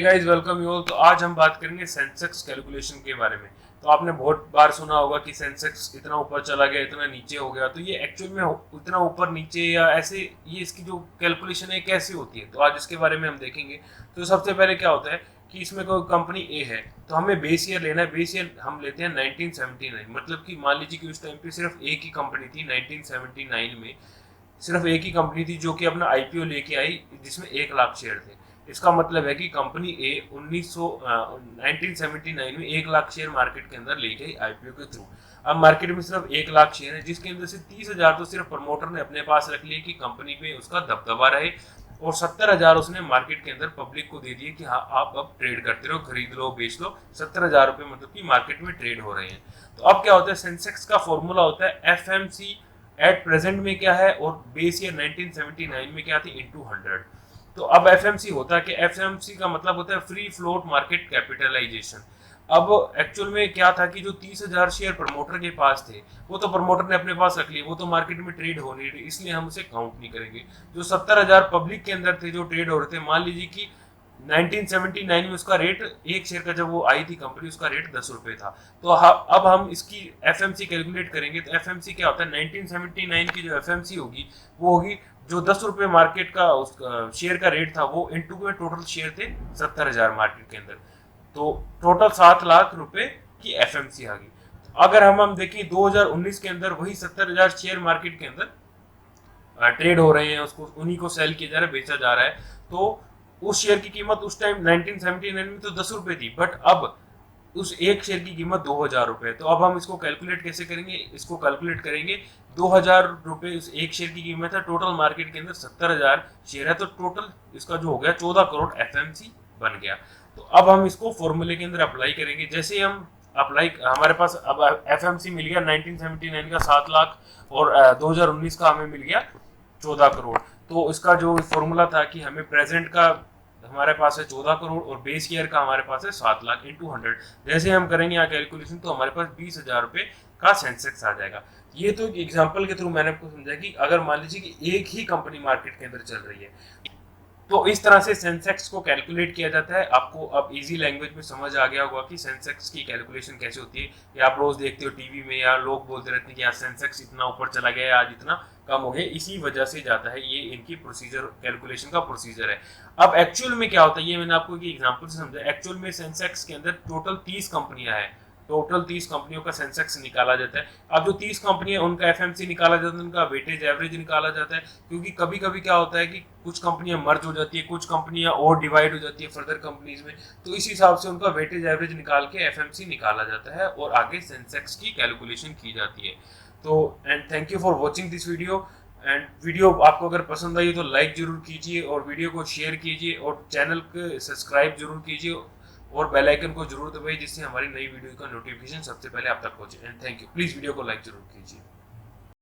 Guys, welcome you all. तो आज हम बात करेंगे सेंसेक्स कैलकुलेशन के बारे में। तो आपने बहुत बार सुना होगा कि सेंसेक्स इतना ऊपर चला गया, इतना नीचे हो गया। तो ये एक्चुअल में इतना ऊपर नीचे या ऐसे ये इसकी जो कैलकुलेशन है कैसे होती है, तो आज इसके बारे में हम देखेंगे। तो सबसे पहले क्या होता है कि इसमें कोई कंपनी ए है, तो हमें बेस ईयर लेना है। बेस ईयर हम लेते हैं 1979। मतलब कि मान लीजिए कि उस टाइम पे सिर्फ एक ही कंपनी थी 1979 में। सिर्फ एक ही कंपनी थी जो कि अपना आईपीओ लेके आई, जिसमें 1 लाख शेयर थे। इसका मतलब है कि कंपनी ए 1979 में 1 लाख शेयर मार्केट के अंदर ले गई आईपीओ के थ्रू। अब मार्केट में सिर्फ 1 लाख शेयर है, जिसके अंदर से 30,000 तो सिर्फ प्रमोटर ने अपने पास रख लिए कि कंपनी पे उसका दबदबा रहे, और 70,000 उसने मार्केट के अंदर पब्लिक को दे दिए कि हाँ आप अब ट्रेड करते रहो, खरीद लो बेच लो। 70,000 रुपये मतलब कि मार्केट में ट्रेड हो रहे हैं। तो अब क्या होता है, सेंसेक्स का फॉर्मूला होता है एफएमसी एट प्रेजेंट में क्या है और बेस ईयर 1979 में क्या थी इनटू 100। तो अब एफएमसी होता है कि एफएमसी का मतलब होता है फ्री फ्लोट मार्केट कैपिटलाइजेशन। अब एक्चुअल में क्या था कि जो 30,000 शेयर प्रमोटर के पास थे वो तो प्रमोटर ने अपने पास रख लिए, वो तो मार्केट में ट्रेड हो नहीं रही, इसलिए हम उसे काउंट नहीं करेंगे। जो 70,000 पब्लिक के अंदर थे जो ट्रेड हो रहे थे, मान लीजिए कि 1979 में उसका रेट एक शेयर का, जब वो आई थी कंपनी, उसका रेट 10 रुपए था। तो अब हम इसकी एफएमसी कैलकुलेट करेंगे। तो एफएमसी क्या होता है, 1979 की जो एफएमसी होगी वो होगी जो 10 रुपए मार्केट का उसका शेयर का रेट था, वो इनटू में टोटल शेयर थे 70,000 मार्केट के अंदर, तो टोटल 7 लाख रुपए की एफएमसी आ गई। अगर हम देखें 2019 के अंदर वही 70,000 शेयर मार्केट के अंदर ट्रेड हो रहे हैं, उसको उन्हीं को सेल किया जा रहा है, बेचा जा रहा है। तो उस शेयर की कीमत उस टाइम 1979 में तो 10 रुपए थी, बट अब उस एक शेयर की कीमत 2,000 रुपए। तो अब हम इसको कैलकुलेट कैसे करेंगे, इसको कैलकुलेट करेंगे 2,000 रुपए उस एक शेयर की कीमत है, टोटल मार्केट के अंदर 70,000 शेयर है, तो टोटल इसका जो हो गया 14 करोड़ एफएमसी बन गया। तो अब हम इसको फॉर्मूले के अंदर अप्लाई करेंगे। जैसे हम अप्लाई, हमारे पास अब एफएमसी मिल गया 1979 का 7 लाख और 2019 का हमें मिल गया 14 करोड़। तो इसका जो फॉर्मूला था कि हमें प्रेजेंट का हमारे पास है 14 करोड़ और बेस ईयर का हमारे पास है 7 लाख इनटू 100। जैसे हम करेंगे यहाँ कैलकुलेशन तो हमारे पास 20,000 रुपये का सेंसेक्स आ जाएगा। ये तो एक एग्जांपल के थ्रू मैंने आपको समझाया कि अगर मान लीजिए कि एक ही कंपनी मार्केट के अंदर चल रही है, तो इस तरह से सेंसेक्स को कैलकुलेट किया जाता है। आपको अब इजी लैंग्वेज में समझ आ गया होगा कि सेंसेक्स की कैलकुलेशन कैसे होती है। या आप रोज देखते हो टीवी में, या लोग बोलते रहते हैं कि यार सेंसेक्स इतना ऊपर चला गया, आज इतना कम हो गया, इसी वजह से जाता है। ये इनकी प्रोसीजर, कैलकुलेशन का प्रोसीजर है। अब एक्चुअल में क्या होता है, ये मैंने आपको एक एग्जांपल से समझा। एक्चुअल में सेंसेक्स के अंदर टोटल 30 कंपनियां हैं, टोटल 30 कंपनियों का सेंसेक्स निकाला जाता है। अब जो 30 कंपनियां उनका एफएमसी निकाला जाता है, उनका वेटेज एवरेज निकाला जाता है। क्योंकि कभी कभी क्या होता है कि कुछ कंपनियां मर्ज हो जाती है, कुछ कंपनियां और डिवाइड हो जाती है फर्दर कंपनीज में, तो इस हिसाब से उनका वेटेज एवरेज निकाल के एफएमसी निकाला जाता है और आगे सेंसेक्स की कैलकुलेशन की जाती है। तो and thank you for watching this video. And video आपको अगर पसंद आई तो लाइक जरूर कीजिए और वीडियो को शेयर कीजिए और चैनल को सब्सक्राइब जरूर कीजिए और बेल आइकन को जरूर दबाइए, जिससे हमारी नई वीडियो का नोटिफिकेशन सबसे पहले आप तक पहुंचे। And thank you, please video को लाइक जरूर कीजिए।